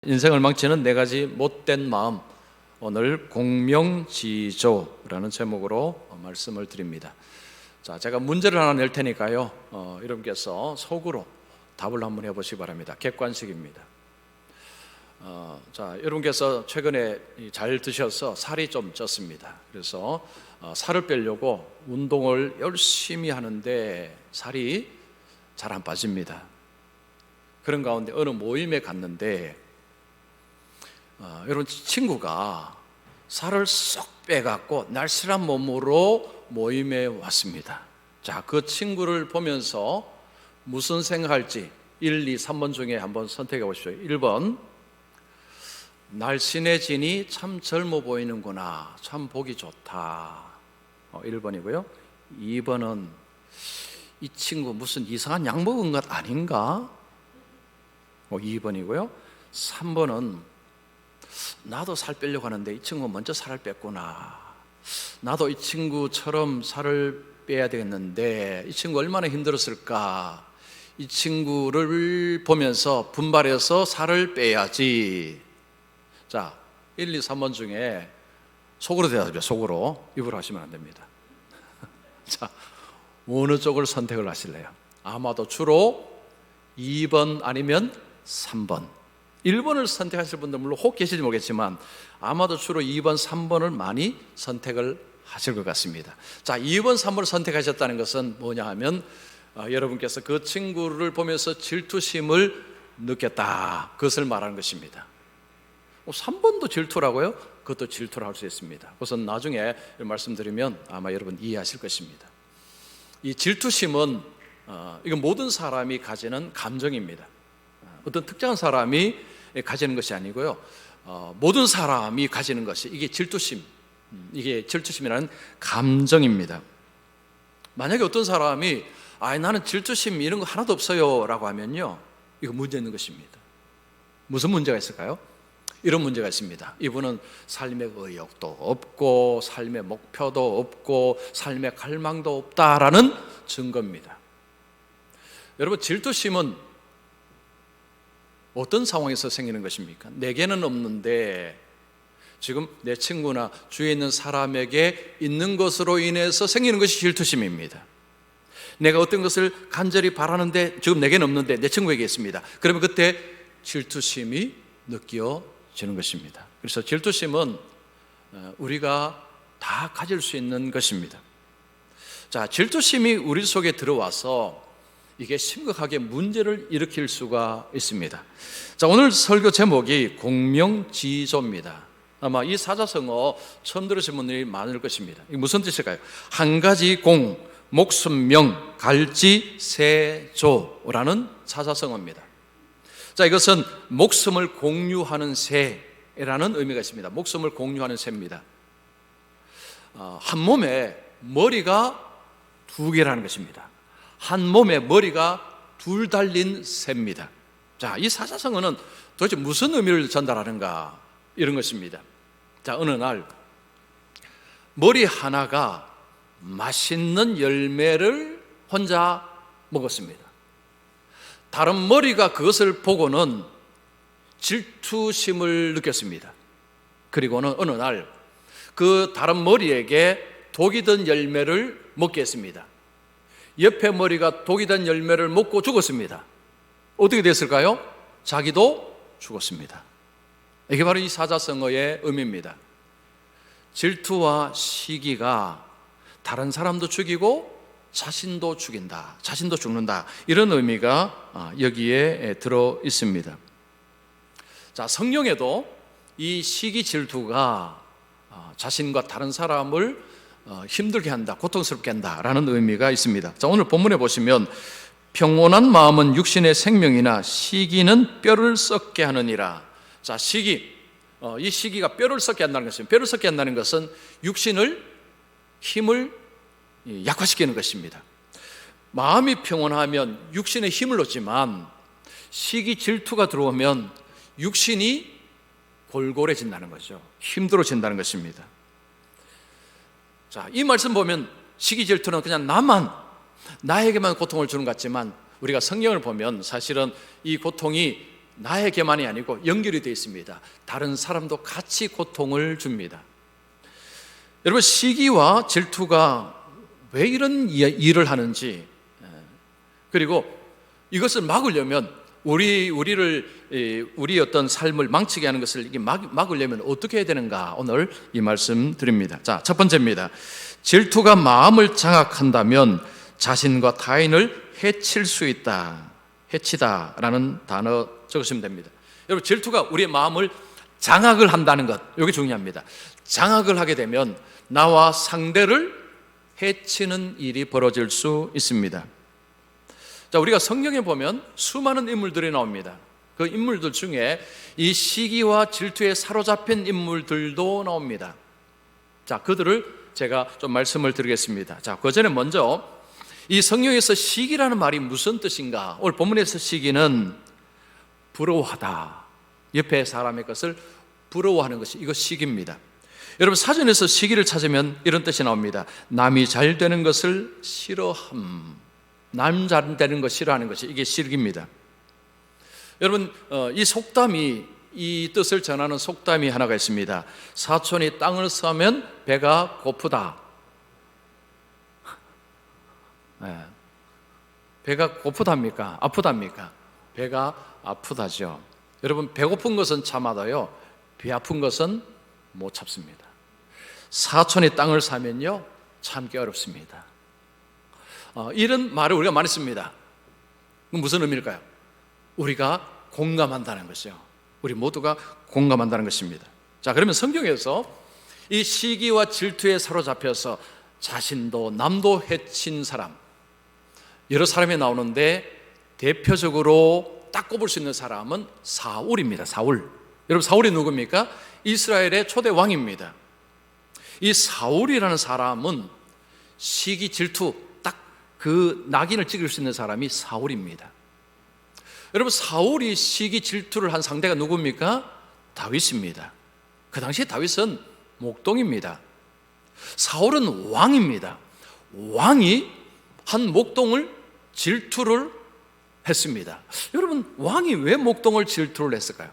인생을 망치는 네 가지 못된 마음, 오늘 공명지조라는 제목으로 말씀을 드립니다. 자, 제가 문제를 하나 낼 테니까요, 여러분께서 속으로 답을 한번 해보시기 바랍니다. 객관식입니다. 자, 여러분께서 최근에 잘 드셔서 살이 좀 쪘습니다. 그래서 살을 빼려고 운동을 열심히 하는데 살이 잘 안 빠집니다. 그런 가운데 어느 모임에 갔는데 여러분, 친구가 살을 쏙 빼갖고 날씬한 몸으로 모임에 왔습니다. 자, 그 친구를 보면서 무슨 생각할지 1, 2, 3번 중에 한번 선택해 보십시오. 1번, 날씬해지니 참 젊어 보이는구나, 참 보기 좋다. 1번이고요. 2번은 이 친구 무슨 이상한 약 먹은 것 아닌가? 2번이고요. 3번은 나도 살 빼려고 하는데 이 친구가 먼저 살을 뺐구나, 나도 이 친구처럼 살을 빼야 되겠는데 이 친구 얼마나 힘들었을까, 이 친구를 보면서 분발해서 살을 빼야지. 자, 1, 2, 3번 중에 속으로 대답해요. 속으로. 입으로 하시면 안 됩니다. 자, 어느 쪽을 선택을 하실래요? 아마도 주로 2번 아니면 3번. 1번을 선택하실 분들 물론 혹 계실지 모르겠지만 아마도 주로 2번, 3번을 많이 선택을 하실 것 같습니다. 자, 2번, 3번을 선택하셨다는 것은 뭐냐 하면 여러분께서 그 친구를 보면서 질투심을 느꼈다, 그것을 말하는 것입니다. 3번도 질투라고요? 그것도 질투를 할 수 있습니다. 우선 나중에 말씀드리면 아마 여러분 이해하실 것입니다. 이 질투심은 이건 모든 사람이 가지는 감정입니다. 어떤 특정한 사람이 가지는 것이 아니고요, 모든 사람이 가지는 것이 이게 질투심, 이게 질투심이라는 감정입니다. 만약에 어떤 사람이 나는 질투심 이런 거 하나도 없어요 라고 하면요, 이거 문제 있는 것입니다. 무슨 문제가 있을까요? 이런 문제가 있습니다. 이분은 삶의 의욕도 없고 삶의 목표도 없고 삶의 갈망도 없다라는 증거입니다. 여러분, 질투심은 어떤 상황에서 생기는 것입니까? 내게는 없는데 지금 내 친구나 주위에 있는 사람에게 있는 것으로 인해서 생기는 것이 질투심입니다. 내가 어떤 것을 간절히 바라는데 지금 내게는 없는데 내 친구에게 있습니다. 그러면 그때 질투심이 느껴지는 것입니다. 그래서 질투심은 우리가 다 가질 수 있는 것입니다. 자, 질투심이 우리 속에 들어와서 이게 심각하게 문제를 일으킬 수가 있습니다. 자, 오늘 설교 제목이 공명지조입니다. 아마 이 사자성어 처음 들으신 분들이 많을 것입니다. 이게 무슨 뜻일까요? 한 가지 공, 목숨 명, 갈지 세조라는 사자성어입니다. 자, 이것은 목숨을 공유하는 새라는 의미가 있습니다. 목숨을 공유하는 새입니다. 한 몸에 머리가 두 개라는 것입니다. 한 몸에 머리가 둘 달린 새입니다. 자, 이 사자성어는 도대체 무슨 의미를 전달하는가, 이런 것입니다. 자, 어느 날 머리 하나가 맛있는 열매를 혼자 먹었습니다. 다른 머리가 그것을 보고는 질투심을 느꼈습니다. 그리고는 어느 날 그 다른 머리에게 독이 든 열매를 먹게 했습니다. 옆에 머리가 독이 든 열매를 먹고 죽었습니다. 어떻게 됐을까요? 자기도 죽었습니다. 이게 바로 이 사자성어의 의미입니다. 질투와 시기가 다른 사람도 죽이고 자신도 죽인다, 자신도 죽는다, 이런 의미가 여기에 들어 있습니다. 자, 성경에도 이 시기 질투가 자신과 다른 사람을 힘들게 한다, 고통스럽게 한다라는 의미가 있습니다. 자, 오늘 본문에 보시면 평온한 마음은 육신의 생명이나 시기는 뼈를 썩게 하느니라. 자, 시기, 이 시기가 뼈를 썩게 한다는 것입니다. 뼈를 썩게 한다는 것은 육신을, 힘을 약화시키는 것입니다. 마음이 평온하면 육신에 힘을 얻지만 시기 질투가 들어오면 육신이 골골해진다는 거죠. 힘들어진다는 것입니다. 자, 이 말씀 보면 시기 질투는 그냥 나에게만 고통을 주는 것 같지만 우리가 성경을 보면 사실은 이 고통이 나에게만이 아니고 연결이 되어 있습니다. 다른 사람도 같이 고통을 줍니다. 여러분, 시기와 질투가 왜 이런 일을 하는지, 그리고 이것을 막으려면 우리 어떤 삶을 망치게 하는 것을 막으려면 어떻게 해야 되는가, 오늘 이 말씀 드립니다. 자, 첫 번째입니다. 질투가 마음을 장악한다면 자신과 타인을 해칠 수 있다. 해치다라는 단어 적으시면 됩니다. 여러분, 질투가 우리의 마음을 장악을 한다는 것, 이게 중요합니다. 장악을 하게 되면 나와 상대를 해치는 일이 벌어질 수 있습니다. 자, 우리가 성경에 보면 수많은 인물들이 나옵니다. 그 인물들 중에 이 시기와 질투에 사로잡힌 인물들도 나옵니다. 자, 그들을 제가 좀 말씀을 드리겠습니다. 자, 그 전에 먼저 이 성경에서 시기라는 말이 무슨 뜻인가? 오늘 본문에서 시기는 부러워하다, 옆에 사람의 것을 부러워하는 것이, 이거 시기입니다. 여러분, 사전에서 시기를 찾으면 이런 뜻이 나옵니다. 남이 잘 되는 것을 싫어함, 남 잘 되는 것 싫어하는 것이, 이게 시기입니다. 여러분, 이 속담이, 이 뜻을 전하는 속담이 하나가 있습니다. 사촌이 땅을 싸면 배가 고프다. 네. 배가 고프답니까? 아프답니까? 배가 아프다죠. 여러분, 배고픈 것은 참아도요, 배 아픈 것은 못 참습니다. 사촌이 땅을 사면요, 참기 어렵습니다. 이런 말을 우리가 많이 씁니다. 무슨 의미일까요? 우리가 공감한다는 것이죠. 우리 모두가 공감한다는 것입니다. 자, 그러면 성경에서 이 시기와 질투에 사로잡혀서 자신도 남도 해친 사람, 여러 사람이 나오는데 대표적으로 딱 꼽을 수 있는 사람은 사울입니다. 사울. 여러분, 사울이 누굽니까? 이스라엘의 초대 왕입니다. 이 사울이라는 사람은 시기, 질투, 딱 그 낙인을 찍을 수 있는 사람이 사울입니다. 여러분, 사울이 시기, 질투를 한 상대가 누굽니까? 다윗입니다. 그 당시에 다윗은 목동입니다. 사울은 왕입니다. 왕이 한 목동을 질투를 했습니다. 여러분, 왕이 왜 목동을 질투를 했을까요?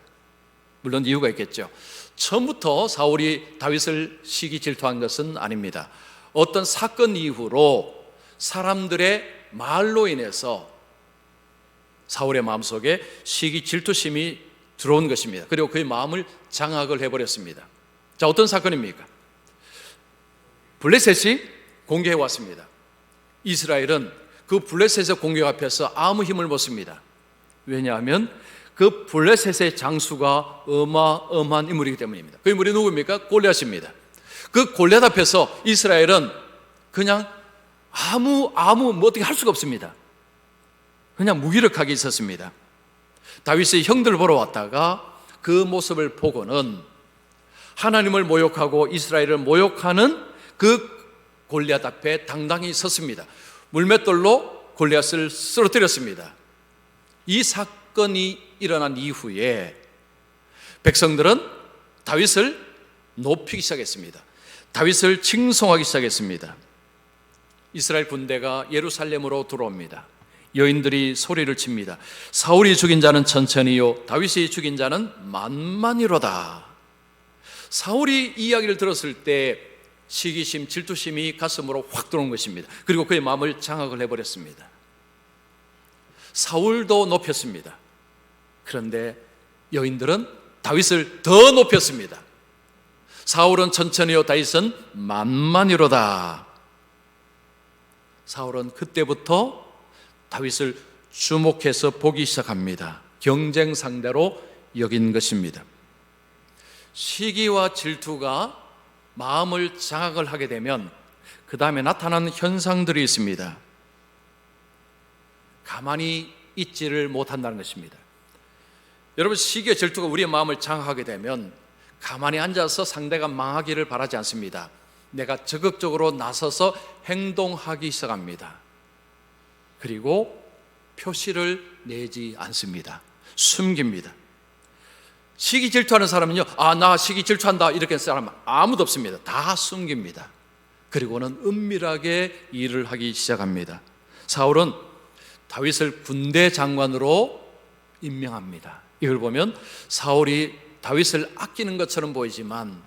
물론 이유가 있겠죠. 처음부터 사울이 다윗을 시기 질투한 것은 아닙니다. 어떤 사건 이후로 사람들의 말로 인해서 사울의 마음속에 시기 질투심이 들어온 것입니다. 그리고 그의 마음을 장악을 해버렸습니다. 자, 어떤 사건입니까? 블레셋이 공격해 왔습니다. 이스라엘은 그 블레셋의 공격 앞에서 아무 힘을 못 씁니다. 왜냐하면 그 블레셋의 장수가 어마어마한 인물이기 때문입니다. 그 인물이 누구입니까? 골리앗입니다. 그 골리앗 앞에서 이스라엘은 그냥 뭐 어떻게 할 수가 없습니다. 그냥 무기력하게 있었습니다. 다윗의 형들을 보러 왔다가 그 모습을 보고는 하나님을 모욕하고 이스라엘을 모욕하는 그 골리앗 앞에 당당히 섰습니다. 물맷돌로 골리앗을 쓰러뜨렸습니다. 이 사건이 일어난 이후에 백성들은 다윗을 높이기 시작했습니다. 다윗을 칭송하기 시작했습니다. 이스라엘 군대가 예루살렘으로 들어옵니다. 여인들이 소리를 칩니다. 사울이 죽인 자는 천천히요, 다윗이 죽인 자는 만만이로다. 사울이 이 이야기를 들었을 때 시기심, 질투심이 가슴으로 확 들어온 것입니다. 그리고 그의 마음을 장악을 해버렸습니다. 사울도 높였습니다. 그런데 여인들은 다윗을 더 높였습니다. 사울은 천천히요, 다윗은 만만이로다. 사울은 그때부터 다윗을 주목해서 보기 시작합니다. 경쟁 상대로 여긴 것입니다. 시기와 질투가 마음을 장악을 하게 되면 그 다음에 나타나는 현상들이 있습니다. 가만히 있지를 못한다는 것입니다. 여러분, 시기와 질투가 우리의 마음을 장악하게 되면 가만히 앉아서 상대가 망하기를 바라지 않습니다. 내가 적극적으로 나서서 행동하기 시작합니다. 그리고 표시를 내지 않습니다. 숨깁니다. 시기 질투하는 사람은요, 나 시기 질투한다 이렇게 하는 사람은 아무도 없습니다. 다 숨깁니다. 그리고는 은밀하게 일을 하기 시작합니다. 사울은 다윗을 군대 장관으로 임명합니다. 이걸 보면 사울이 다윗을 아끼는 것처럼 보이지만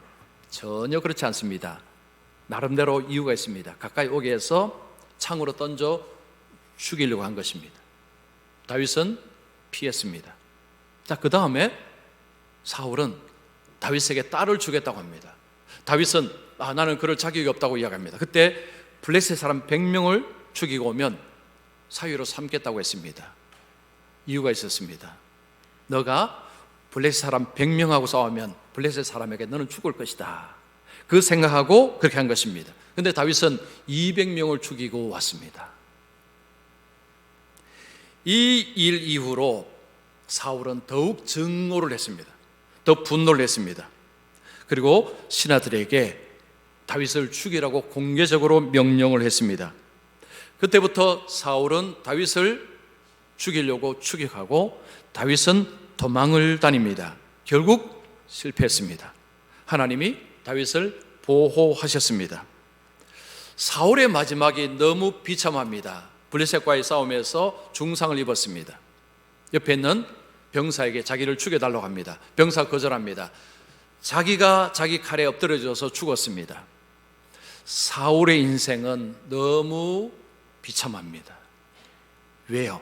전혀 그렇지 않습니다. 나름대로 이유가 있습니다. 가까이 오게 해서 창으로 던져 죽이려고 한 것입니다. 다윗은 피했습니다. 자, 그 다음에 사울은 다윗에게 딸을 주겠다고 합니다. 다윗은 나는 그럴 자격이 없다고 이야기합니다. 그때 블레셋 사람 100명을 죽이고 오면 사위로 삼겠다고 했습니다. 이유가 있었습니다. 너가 블레셋 사람 100명하고 싸우면 블레셋 사람에게 너는 죽을 것이다, 그 생각하고 그렇게 한 것입니다. 그런데 다윗은 200명을 죽이고 왔습니다. 이 일 이후로 사울은 더욱 증오를 했습니다. 더 분노를 했습니다. 그리고 신하들에게 다윗을 죽이라고 공개적으로 명령을 했습니다. 그때부터 사울은 다윗을 죽이려고 추격하고 다윗은 도망을 다닙니다. 결국 실패했습니다. 하나님이 다윗을 보호하셨습니다. 사울의 마지막이 너무 비참합니다. 블레셋과의 싸움에서 중상을 입었습니다. 옆에 있는 병사에게 자기를 죽여달라고 합니다. 병사 거절합니다. 자기가 자기 칼에 엎드려져서 죽었습니다. 사울의 인생은 너무 비참합니다. 왜요?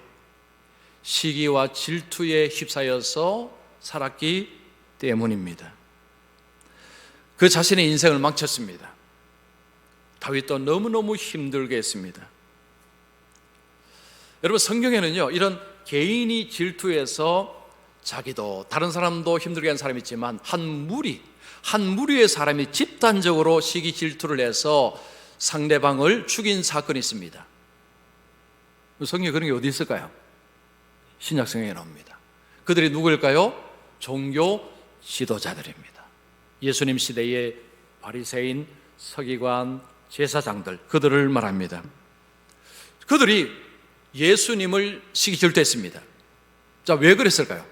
시기와 질투에 휩싸여서 살았기 때문입니다. 그 자신의 인생을 망쳤습니다. 다윗도 너무너무 힘들게 했습니다. 여러분, 성경에는요, 이런 개인이 질투해서 자기도 다른 사람도 힘들게 한 사람이 있지만 한 무리의 사람이 집단적으로 시기 질투를 해서 상대방을 죽인 사건이 있습니다. 성경에 그런 게 어디 있을까요? 신약성경에 나옵니다. 그들이 누구일까요? 종교 지도자들입니다. 예수님 시대의 바리새인, 서기관, 제사장들, 그들을 말합니다. 그들이 예수님을 시기 질투했습니다. 자, 왜 그랬을까요?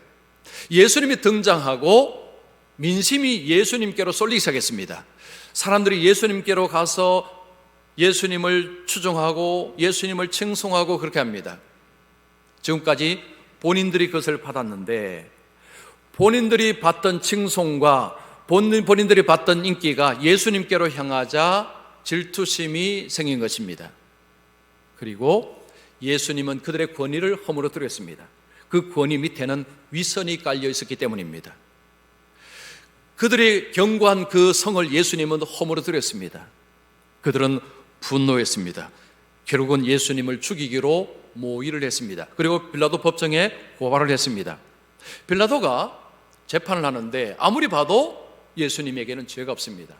예수님이 등장하고 민심이 예수님께로 쏠리기 시작했습니다. 사람들이 예수님께로 가서 예수님을 추종하고 예수님을 칭송하고 그렇게 합니다. 지금까지 본인들이 그것을 받았는데 본인들이 받던 칭송과 본인들이 받던 인기가 예수님께로 향하자 질투심이 생긴 것입니다. 그리고 예수님은 그들의 권위를 허물어뜨렸습니다. 그 권위 밑에는 위선이 깔려 있었기 때문입니다. 그들이 경고한 그 성을 예수님은 허물어뜨렸습니다. 그들은 분노했습니다. 결국은 예수님을 죽이기로 모의를 했습니다. 그리고 빌라도 법정에 고발을 했습니다. 빌라도가 재판을 하는데 아무리 봐도 예수님에게는 죄가 없습니다.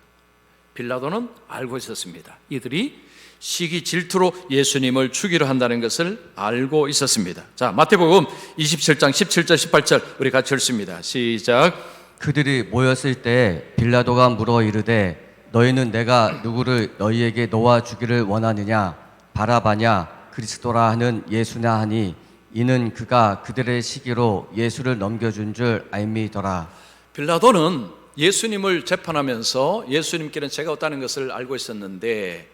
빌라도는 알고 있었습니다. 이들이 시기 질투로 예수님을 죽이려 한다는 것을 알고 있었습니다. 자, 마태복음 27장 17절 18절 우리 같이 읽습니다. 시작. 그들이 모였을 때 빌라도가 물어 이르되 너희는 내가 누구를 너희에게 놓아 주기를 원하느냐, 바라바냐 그리스도라 하는 예수냐 하니 이는 그가 그들의 시기로 예수를 넘겨준 줄 알미더라. 빌라도는 예수님을 재판하면서 예수님께는 죄가 없다는 것을 알고 있었는데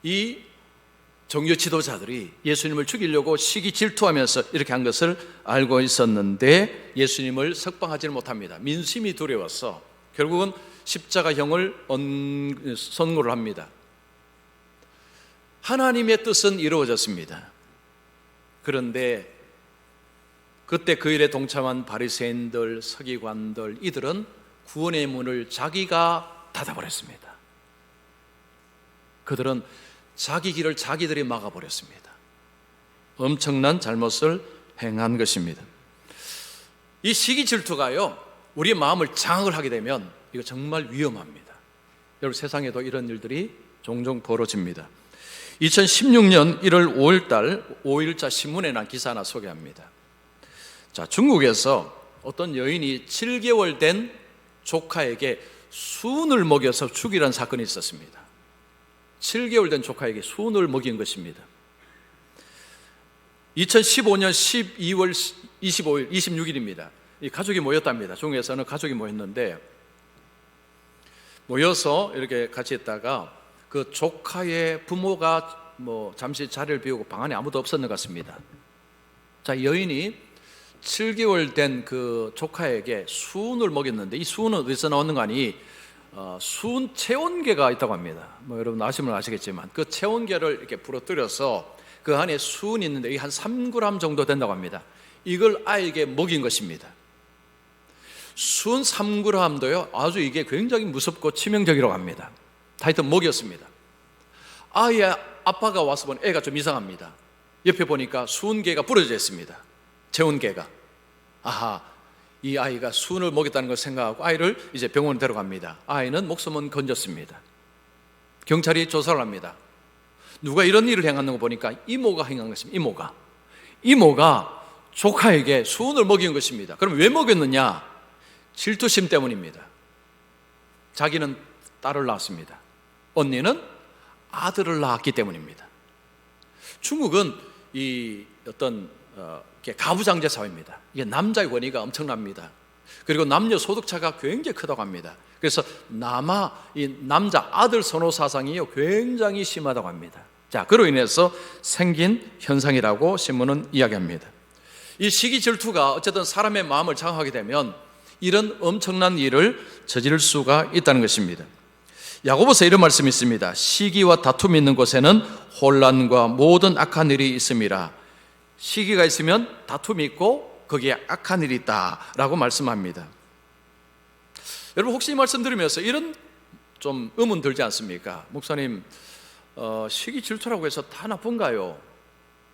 이 종교 지도자들이 예수님을 죽이려고 시기 질투하면서 이렇게 한 것을 알고 있었는데 예수님을 석방하지는 못합니다. 민심이 두려워서 결국은 십자가형을 선고를 합니다. 하나님의 뜻은 이루어졌습니다. 그런데 그때 그 일에 동참한 바리새인들, 서기관들, 이들은 구원의 문을 자기가 닫아버렸습니다. 그들은 자기 길을 자기들이 막아버렸습니다. 엄청난 잘못을 행한 것입니다. 이 시기 질투가요, 우리의 마음을 장악을 하게 되면 이거 정말 위험합니다. 여러분, 세상에도 이런 일들이 종종 벌어집니다. 2016년 1월 5일달 5일자 신문에 난 기사 하나 소개합니다. 자, 중국에서 어떤 여인이 7개월 된 조카에게 순을 먹여서 죽이라는 사건이 있었습니다. 7개월 된 조카에게 순을 먹인 것입니다. 2015년 12월 25일, 26일입니다. 이 가족이 모였답니다. 중국에서는 가족이 모였는데 모여서 이렇게 같이 있다가 그 조카의 부모가 잠시 자리를 비우고 방 안에 아무도 없었는 것 같습니다. 자, 여인이 7개월 된 그 조카에게 수은을 먹였는데, 이 수은은 어디서 나왔는가 하니 수은 체온계가 있다고 합니다. 뭐 여러분 아시면 아시겠지만 그 체온계를 이렇게 부러뜨려서 그 안에 수은이 있는데 이게 한 3g 정도 된다고 합니다. 이걸 아이에게 먹인 것입니다. 수은 3g도요 아주 이게 굉장히 무섭고 치명적이라고 합니다. 하여튼 먹였습니다. 아이의 아빠가 와서 보니 애가 좀 이상합니다. 옆에 보니까 수은계가 부러져 있습니다. 체온계가. 아하, 이 아이가 수은을 먹였다는 걸 생각하고 아이를 이제 병원에 데려갑니다. 아이는 목숨은 건졌습니다. 경찰이 조사를 합니다. 누가 이런 일을 행하는 거 보니까 이모가 행한 것입니다. 이모가 조카에게 수은을 먹인 것입니다. 그럼 왜 먹였느냐? 질투심 때문입니다. 자기는 딸을 낳았습니다. 언니는 아들을 낳았기 때문입니다. 중국은 이 어떤 가부장제 사회입니다. 이게 남자의 권위가 엄청납니다. 그리고 남녀 소득차가 굉장히 크다고 합니다. 그래서 이 남자 아들 선호 사상이 굉장히 심하다고 합니다. 자, 그로 인해서 생긴 현상이라고 신문은 이야기합니다. 이 시기 질투가 어쨌든 사람의 마음을 장악하게 되면 이런 엄청난 일을 저지를 수가 있다는 것입니다. 야고보서 이런 말씀이 있습니다. 시기와 다툼이 있는 곳에는 혼란과 모든 악한 일이 있음이라. 시기가 있으면 다툼이 있고 거기에 악한 일이 있다라고 말씀합니다. 여러분 혹시 이 말씀 들으면서 이런 좀 의문 들지 않습니까? 목사님, 시기 질투라고 해서 다 나쁜가요?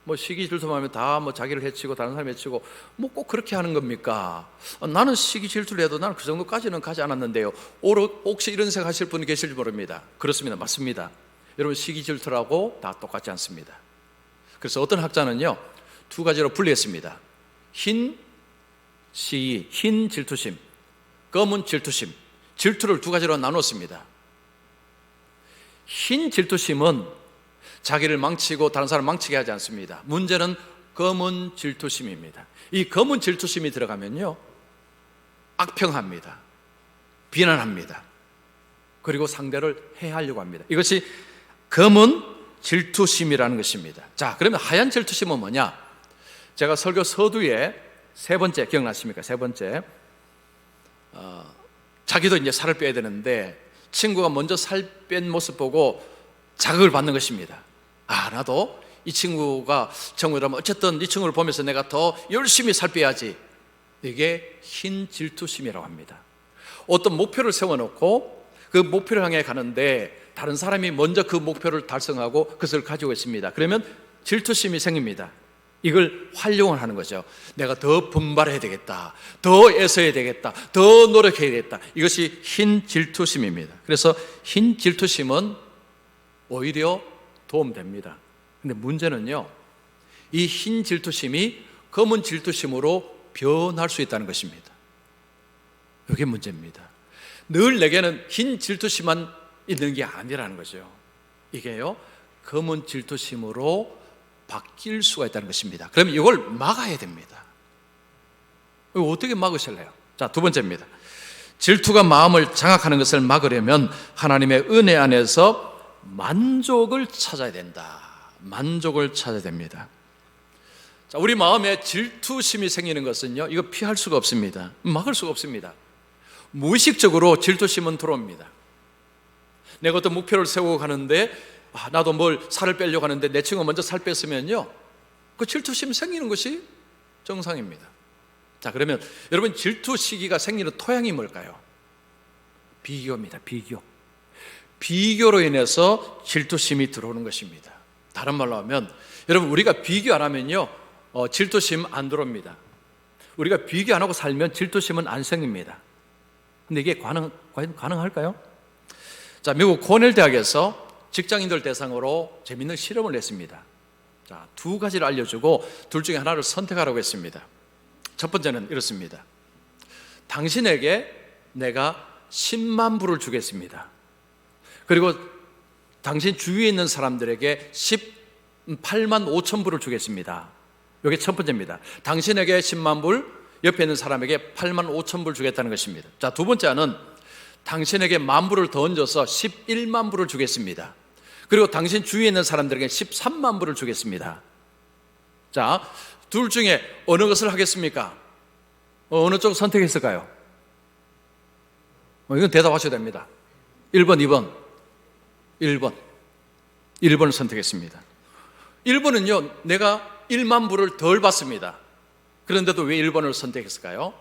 뭐 시기 질투하면 다 뭐 자기를 해치고 다른 사람 해치고 뭐 꼭 그렇게 하는 겁니까? 나는 시기 질투를 해도 나는 그 정도까지는 가지 않았는데요. 혹시 이런 생각하실 분이 계실지 모릅니다. 그렇습니다. 맞습니다. 여러분 시기 질투라고 다 똑같지 않습니다. 그래서 어떤 학자는요 2가지로 분리했습니다. 흰 시기, 흰 질투심, 검은 질투심, 질투를 2가지로 나눴습니다. 흰 질투심은 자기를 망치고 다른 사람을 망치게 하지 않습니다. 문제는 검은 질투심입니다. 이 검은 질투심이 들어가면요 악평합니다. 비난합니다. 그리고 상대를 해하려고 합니다. 이것이 검은 질투심이라는 것입니다. 자, 그러면 하얀 질투심은 뭐냐? 제가 설교 서두에 3번째 기억나십니까? 3번째 자기도 이제 살을 빼야 되는데 친구가 먼저 살 뺀 모습 보고 자극을 받는 것입니다. 나도 이 친구가 정우라면 어쨌든 이 친구를 보면서 내가 더 열심히 살 빼야지. 이게 흰 질투심이라고 합니다. 어떤 목표를 세워놓고 그 목표를 향해 가는데 다른 사람이 먼저 그 목표를 달성하고 그것을 가지고 있습니다. 그러면 질투심이 생깁니다. 이걸 활용을 하는 거죠. 내가 더 분발해야 되겠다, 더 애써야 되겠다, 더 노력해야 되겠다. 이것이 흰 질투심입니다. 그래서 흰 질투심은 오히려 도움됩니다. 근데 문제는요 이 흰 질투심이 검은 질투심으로 변할 수 있다는 것입니다. 이게 문제입니다. 늘 내게는 흰 질투심만 있는 게 아니라는 거죠. 이게요 검은 질투심으로 바뀔 수가 있다는 것입니다. 그러면 이걸 막아야 됩니다. 이거 어떻게 막으실래요? 자, 2번째입니다. 질투가 마음을 장악하는 것을 막으려면 하나님의 은혜 안에서 만족을 찾아야 된다. 만족을 찾아야 됩니다. 자, 우리 마음에 질투심이 생기는 것은요 이거 피할 수가 없습니다. 막을 수가 없습니다. 무의식적으로 질투심은 들어옵니다. 내가 어떤 목표를 세우고 가는데 나도 살을 빼려고 하는데 내 친구가 먼저 살 뺐으면요 그 질투심이 생기는 것이 정상입니다. 자, 그러면 여러분 질투 시기가 생기는 토양이 뭘까요? 비교입니다. 비교로 인해서 질투심이 들어오는 것입니다. 다른 말로 하면 여러분 우리가 비교 안 하면요 질투심 안 들어옵니다. 우리가 비교 안 하고 살면 질투심은 안 생깁니다. 근데 이게 과연 가능할까요? 자, 미국 코넬 대학에서 직장인들 대상으로 재밌는 실험을 했습니다. 자, 2가지를 알려주고 둘 중에 하나를 선택하라고 했습니다. 첫 번째는 이렇습니다. 당신에게 내가 10만 불을 주겠습니다. 그리고 당신 주위에 있는 사람들에게 18만 5천 불을 주겠습니다. 이게 첫 번째입니다. 당신에게 10만 불, 옆에 있는 사람에게 8만 5천 불 주겠다는 것입니다. 자, 2번째는 당신에게 1만 불을 더 얹어서 11만 불을 주겠습니다. 그리고 당신 주위에 있는 사람들에게 13만 불을 주겠습니다. 자, 둘 중에 어느 것을 하겠습니까? 어느 쪽 선택했을까요? 이건 대답하셔야 됩니다. 1번, 2번. 1번. 1번을 선택했습니다. 1번은요, 내가 1만 불을 덜 받습니다. 그런데도 왜 1번을 선택했을까요?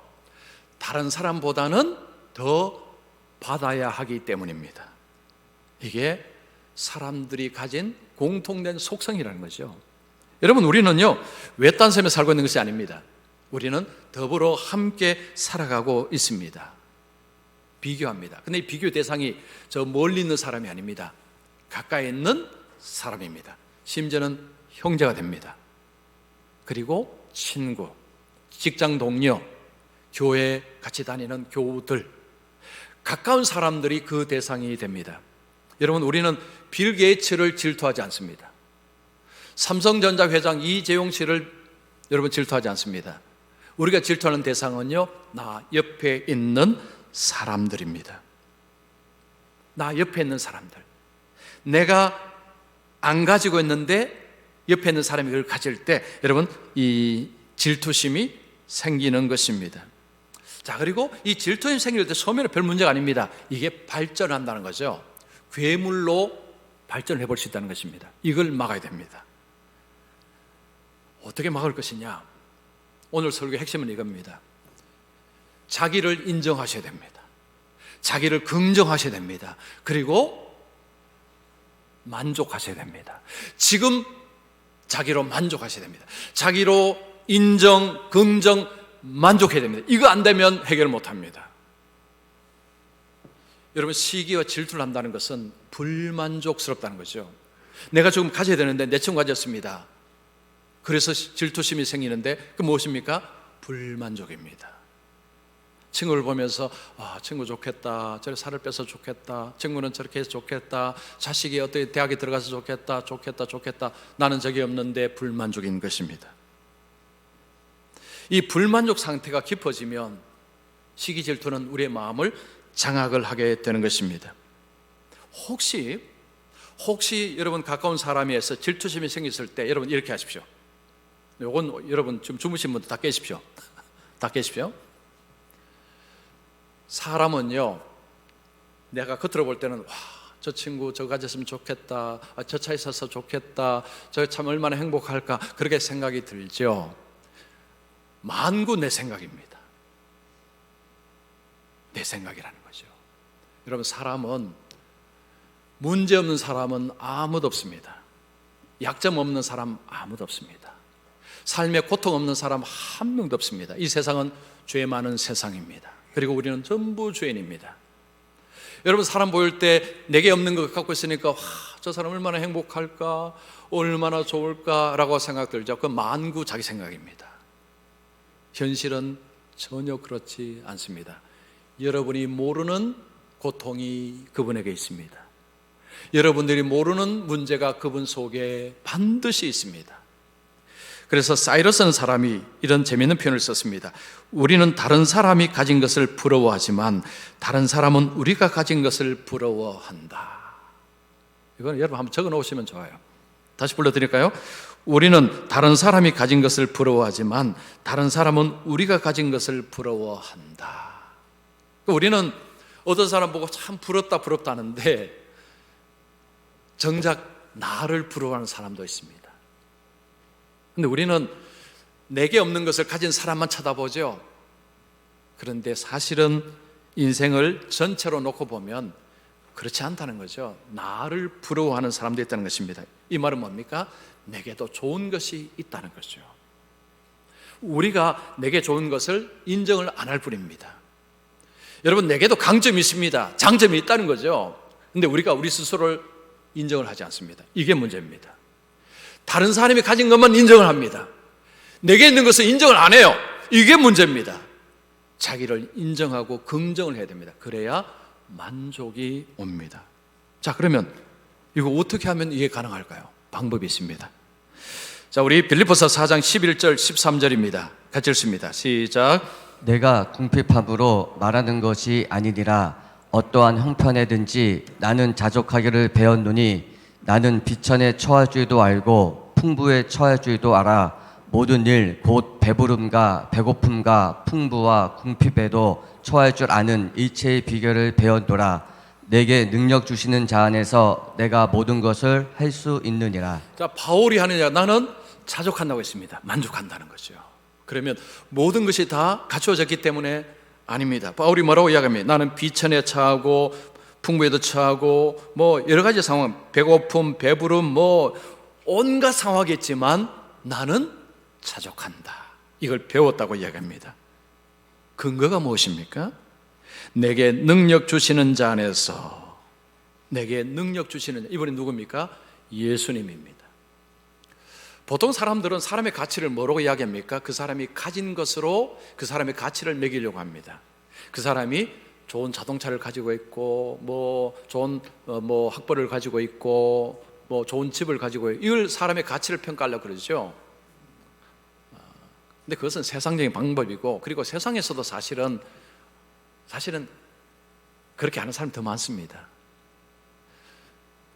다른 사람보다는 더 받아야 하기 때문입니다. 이게 사람들이 가진 공통된 속성이라는 거죠. 여러분, 우리는요, 외딴 섬에 살고 있는 것이 아닙니다. 우리는 더불어 함께 살아가고 있습니다. 비교합니다. 근데 이 비교 대상이 저 멀리 있는 사람이 아닙니다. 가까이 있는 사람입니다. 심지어는 형제가 됩니다. 그리고 친구, 직장 동료, 교회 같이 다니는 교우들, 가까운 사람들이 그 대상이 됩니다. 여러분, 우리는 빌 게이츠를 질투하지 않습니다. 삼성전자 회장 이재용 씨를 여러분 질투하지 않습니다. 우리가 질투하는 대상은요, 나 옆에 있는 사람들입니다. 나 옆에 있는 사람들. 내가 안 가지고 있는데 옆에 있는 사람이 그걸 가질 때 여러분 이 질투심이 생기는 것입니다. 자, 그리고 이 질투심이 생길 때 처음에는 별 문제가 아닙니다. 이게 발전한다는 거죠. 괴물로 발전해 볼 수 있다는 것입니다. 이걸 막아야 됩니다. 어떻게 막을 것이냐? 오늘 설교의 핵심은 이겁니다. 자기를 인정하셔야 됩니다. 자기를 긍정하셔야 됩니다. 그리고 만족하셔야 됩니다. 지금 자기로 만족하셔야 됩니다. 자기로 인정, 긍정, 만족해야 됩니다. 이거 안 되면 해결 못 합니다. 여러분, 시기와 질투를 한다는 것은 불만족스럽다는 거죠. 내가 조금 가져야 되는데 내 친구 가졌습니다. 그래서 질투심이 생기는데 그 무엇입니까? 불만족입니다. 친구를 보면서 친구 좋겠다, 저렇게 살을 빼서 좋겠다, 친구는 저렇게 해서 좋겠다, 자식이 어떻게 대학에 들어가서 좋겠다, 좋겠다. 나는 적이 없는데 불만족인 것입니다. 이 불만족 상태가 깊어지면 시기 질투는 우리의 마음을 장악을 하게 되는 것입니다. 혹시 여러분 가까운 사람에서 질투심이 생겼을 때 여러분 이렇게 하십시오. 요건 여러분 지금 주무신 분들 다 깨십시오. 다 깨십시오. 사람은요, 내가 겉으로 볼 때는 저 친구 저거 가졌으면 좋겠다, 저 차에 있어서 좋겠다, 저 참 얼마나 행복할까, 그렇게 생각이 들죠. 만구 내 생각입니다. 내 생각이라는 거죠. 여러분, 사람은 문제없는 사람은 아무도 없습니다. 약점 없는 사람 아무도 없습니다. 삶에 고통 없는 사람 한 명도 없습니다. 이 세상은 죄 많은 세상입니다. 그리고 우리는 전부 죄인입니다. 여러분, 사람 보일 때 내게 없는 것 갖고 있으니까 저 사람 얼마나 행복할까, 얼마나 좋을까라고 생각 들죠. 그건 만구 자기 생각입니다. 현실은 전혀 그렇지 않습니다. 여러분이 모르는 고통이 그분에게 있습니다. 여러분들이 모르는 문제가 그분 속에 반드시 있습니다. 그래서 사이러스는 사람이 이런 재미있는 표현을 썼습니다. 우리는 다른 사람이 가진 것을 부러워하지만 다른 사람은 우리가 가진 것을 부러워한다. 이건 여러분 한번 적어 놓으시면 좋아요. 다시 불러드릴까요? 우리는 다른 사람이 가진 것을 부러워하지만 다른 사람은 우리가 가진 것을 부러워한다. 우리는 어떤 사람 보고 참 부럽다 하는데 정작 나를 부러워하는 사람도 있습니다. 근데 우리는 내게 없는 것을 가진 사람만 쳐다보죠. 그런데 사실은 인생을 전체로 놓고 보면 그렇지 않다는 거죠. 나를 부러워하는 사람도 있다는 것입니다. 이 말은 뭡니까? 내게도 좋은 것이 있다는 거죠. 우리가 내게 좋은 것을 인정을 안 할 뿐입니다. 여러분, 내게도 강점이 있습니다. 장점이 있다는 거죠. 근데 우리가 우리 스스로를 인정을 하지 않습니다. 이게 문제입니다. 다른 사람이 가진 것만 인정을 합니다. 내게 있는 것을 인정을 안 해요. 이게 문제입니다. 자기를 인정하고 긍정을 해야 됩니다. 그래야 만족이 옵니다. 자, 그러면 이거 어떻게 하면 이해 가능할까요? 방법이 있습니다. 자, 우리 빌립보서 4장 11절 13절입니다. 같이 읽습니다. 시작. 내가 궁핍함으로 말하는 것이 아니니라. 어떠한 형편에든지 나는 자족하기를 배웠노니 나는 비천에 처할 줄도 알고 풍부에 처할 줄도 알아. 모든 일 곧 배부름과 배고픔과 풍부와 궁핍에도 처할 줄 아는 일체의 비결을 배웠노라. 내게 능력 주시는 자 안에서 내가 모든 것을 할 수 있느니라. 자, 바울이 하느냐? 나는 자족한다고 했습니다. 만족한다는 거죠. 그러면 모든 것이 다 갖추어졌기 때문에 아닙니다. 바울이 뭐라고 이야기합니까? 나는 비천에 처하고 풍부에도 처하고 뭐 여러 가지 상황, 배고픔, 배부름 뭐 온갖 상황이겠지만 나는 자족한다. 이걸 배웠다고 이야기합니다. 근거가 무엇입니까? 내게 능력 주시는 자 안에서, 내게 능력 주시는 자, 이분이 누굽니까? 예수님입니다. 보통 사람들은 사람의 가치를 뭐라고 이야기합니까? 그 사람이 가진 것으로 그 사람의 가치를 매기려고 합니다. 그 사람이 좋은 자동차를 가지고 있고 뭐 좋은 학벌을 가지고 있고 뭐 좋은 집을 가지고 있고, 이걸 사람의 가치를 평가하려고 그러죠. 근데 그것은 세상적인 방법이고, 그리고 세상에서도 사실은 그렇게 하는 사람이 더 많습니다.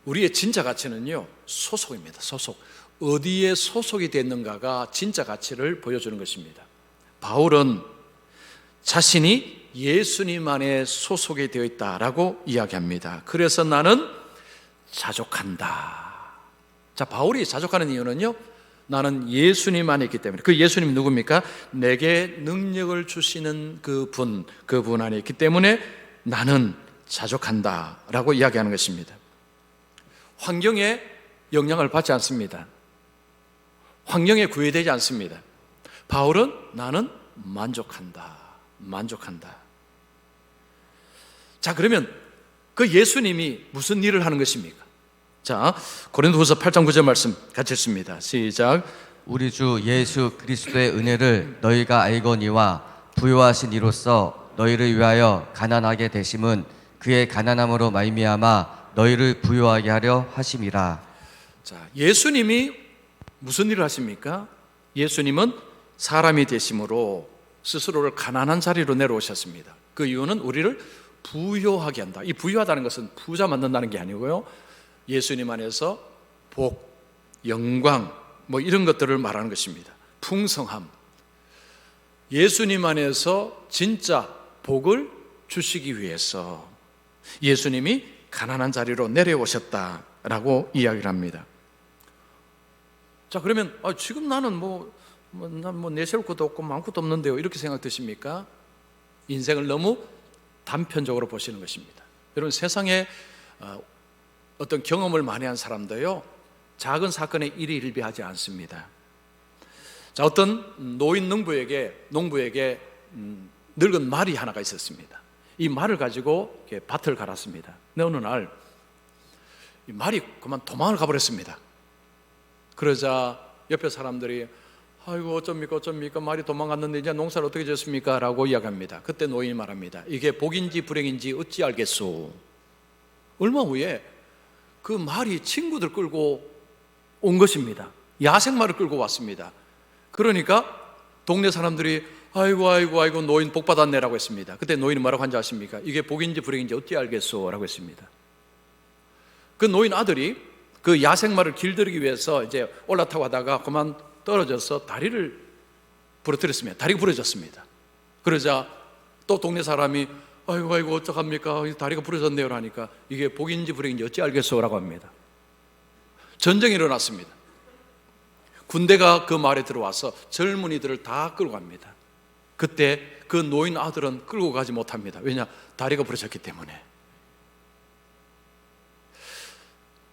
우리의 진짜 가치는요, 소속입니다. 소속. 어디에 소속이 됐는가가 진짜 가치를 보여주는 것입니다. 바울은 자신이 예수님 안에 소속이 되어 있다라고 이야기합니다. 그래서 나는 자족한다. 자, 바울이 자족하는 이유는요, 나는 예수님 안에 있기 때문에. 그 예수님이 누굽니까? 내게 능력을 주시는 그분 안에 있기 때문에 나는 자족한다라고 이야기하는 것입니다. 환경에 영향을 받지 않습니다. 환경에 구애되지 않습니다. 바울은 나는 만족한다. 자, 그러면 그 예수님이 무슨 일을 하는 것입니까? 자, 고린도후서 8장 9절 말씀 같이 읽습니다. 시작. 우리 주 예수 그리스도의 은혜를 너희가 알거니와 부요하신 이로써 너희를 위하여 가난하게 되심은 그의 가난함으로 말미암아 너희를 부요하게 하려 하심이라. 자, 예수님이 무슨 일을 하십니까? 예수님은 사람이 되심으로 스스로를 가난한 자리로 내려오셨습니다. 그 이유는 우리를 부요하게 한다. 이 부유하다는 것은 부자 만든다는 게 아니고요, 예수님 안에서 복, 영광 뭐 이런 것들을 말하는 것입니다. 풍성함. 예수님 안에서 진짜 복을 주시기 위해서 예수님이 가난한 자리로 내려오셨다라고 이야기를 합니다. 자, 그러면 지금 나는 난 내세울 것도 없고 많은 것도 없는데요, 이렇게 생각되십니까? 인생을 너무 단편적으로 보시는 것입니다. 여러분, 세상에 어떤 경험을 많이 한 사람도요, 작은 사건에 일희일비하지 않습니다. 자, 어떤 노인 농부에게 늙은 말이 하나가 있었습니다. 이 말을 가지고 밭을 갈았습니다. 근데 어느 날 이 말이 그만 도망을 가버렸습니다. 그러자 옆에 사람들이 아이고 어쩝니까 말이 도망갔는데 이제 농사를 어떻게 지었습니까? 라고 이야기합니다. 그때 노인이 말합니다. 이게 복인지 불행인지 어찌 알겠소? 얼마 후에 그 말이 친구들 끌고 온 것입니다. 야생마를 끌고 왔습니다. 그러니까 동네 사람들이 아이고 노인 복 받았네라고 했습니다. 그때 노인이 뭐라고 한지 아십니까? 이게 복인지 불행인지 어찌 알겠소? 라고 했습니다. 그 노인 아들이 그 야생마를 길들이기 위해서 이제 올라타고 하다가 그만 떨어져서 다리를 부러뜨렸습니다. 다리가 부러졌습니다. 그러자 또 동네 사람이 아이고 어떡합니까? 다리가 부러졌네요 하니까 이게 복인지 불행인지 어찌 알겠소? 라고 합니다. 전쟁이 일어났습니다. 군대가 그 마을에 들어와서 젊은이들을 다 끌고 갑니다. 그때 그 노인 아들은 끌고 가지 못합니다. 왜냐? 다리가 부러졌기 때문에.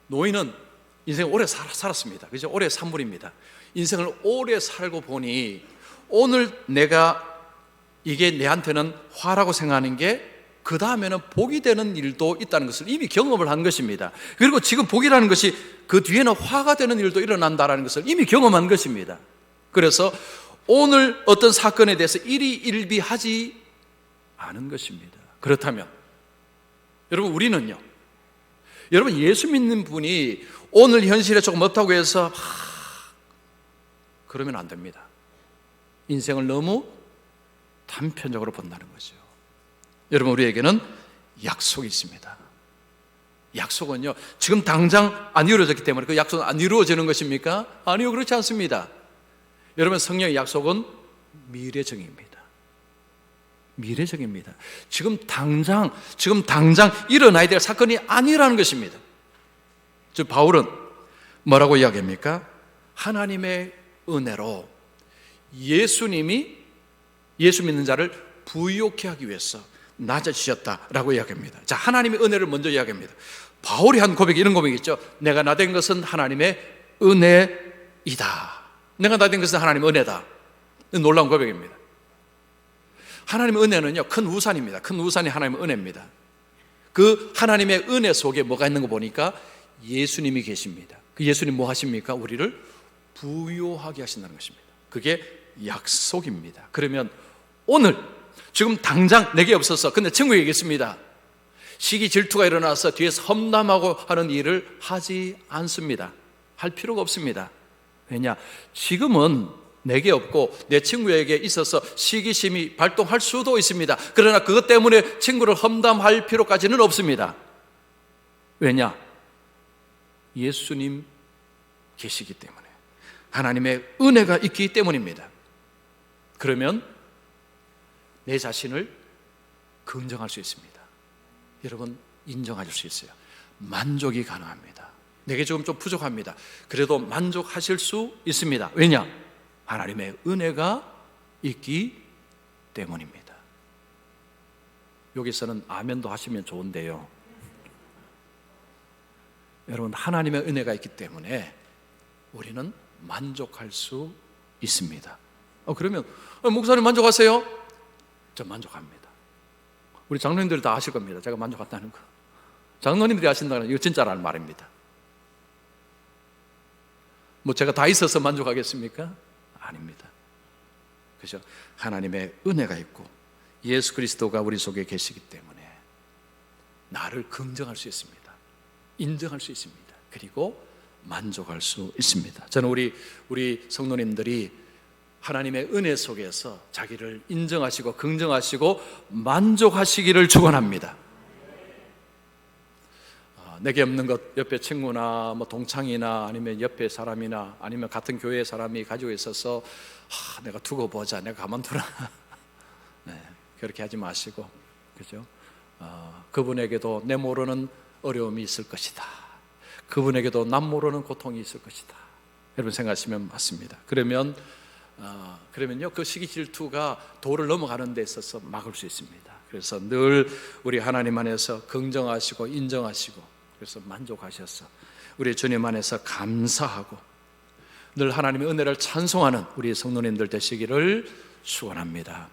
노인은 인생을 오래 살았습니다. 그죠? 오래 산물입니다. 인생을 오래 살고 보니 오늘 내가 이게 내한테는 화라고 생각하는 게 그 다음에는 복이 되는 일도 있다는 것을 이미 경험을 한 것입니다. 그리고 지금 복이라는 것이 그 뒤에는 화가 되는 일도 일어난다는 것을 이미 경험한 것입니다. 그래서 오늘 어떤 사건에 대해서 일희일비하지 않은 것입니다. 그렇다면 여러분, 우리는요, 여러분, 예수 믿는 분이 오늘 현실에 조금 없다고 해서 그러면 안 됩니다. 인생을 너무 단편적으로 본다는 거죠. 여러분, 우리에게는 약속이 있습니다. 약속은요, 지금 당장 안 이루어졌기 때문에 그 약속은 안 이루어지는 것입니까? 아니요, 그렇지 않습니다. 여러분, 성령의 약속은 미래적입니다. 미래적입니다. 지금 당장 일어나야 될 사건이 아니라는 것입니다. 즉 바울은 뭐라고 이야기합니까? 하나님의 은혜로 예수 믿는 자를 부유케 하기 위해서 낮아지셨다라고 이야기합니다. 자, 하나님의 은혜를 먼저 이야기합니다. 바울이 한 고백이 이런 고백이 있죠. 내가 나된 것은 하나님의 은혜이다. 내가 나된 것은 하나님의 은혜다. 놀라운 고백입니다. 하나님의 은혜는요, 큰 우산입니다. 큰 우산이 하나님의 은혜입니다. 그 하나님의 은혜 속에 뭐가 있는 거 보니까 예수님이 계십니다. 그 예수님 뭐 하십니까? 우리를 부요하게 하신다는 것입니다. 그게 약속입니다. 그러면 오늘 지금 당장 내게 없어서, 근데 친구에게 있습니다. 시기 질투가 일어나서 뒤에서 험담하고 하는 일을 하지 않습니다. 할 필요가 없습니다. 왜냐? 지금은 내게 없고 내 친구에게 있어서 시기심이 발동할 수도 있습니다. 그러나 그것 때문에 친구를 험담할 필요까지는 없습니다. 왜냐? 예수님 계시기 때문에, 하나님의 은혜가 있기 때문입니다. 그러면 내 자신을 긍정할 수 있습니다. 여러분, 인정하실 수 있어요. 만족이 가능합니다. 내게 지금 좀 부족합니다. 그래도 만족하실 수 있습니다. 왜냐? 하나님의 은혜가 있기 때문입니다. 여기서는 아멘도 하시면 좋은데요, 여러분, 하나님의 은혜가 있기 때문에 우리는 만족할 수 있습니다. 그러면 목사님 만족하세요? 저 만족합니다. 우리 장로님들이 다 아실 겁니다. 제가 만족한다는 거. 장로님들이 아신다는 거, 이거 진짜라는 말입니다. 뭐 제가 다 있어서 만족하겠습니까? 아닙니다. 그죠? 하나님의 은혜가 있고 예수 그리스도가 우리 속에 계시기 때문에 나를 긍정할 수 있습니다. 인정할 수 있습니다. 그리고 만족할 수 있습니다. 저는 우리 성도님들이 하나님의 은혜 속에서 자기를 인정하시고 긍정하시고 만족하시기를 축원합니다. 내게 없는 것 옆에 친구나 뭐 동창이나 아니면 옆에 사람이나 아니면 같은 교회 사람이 가지고 있어서 내가 두고 보자, 내가 가만두라. 네, 그렇게 하지 마시고, 그죠? 그분에게도 내 모르는 어려움이 있을 것이다. 그분에게도 남 모르는 고통이 있을 것이다. 여러분 생각하시면 맞습니다. 그러면요, 그 시기 질투가 도를 넘어가는 데 있어서 막을 수 있습니다. 그래서 늘 우리 하나님 안에서 긍정하시고 인정하시고, 그래서 만족하셔서 우리 주님 안에서 감사하고 늘 하나님의 은혜를 찬송하는 우리 성도님들 되시기를 축원합니다.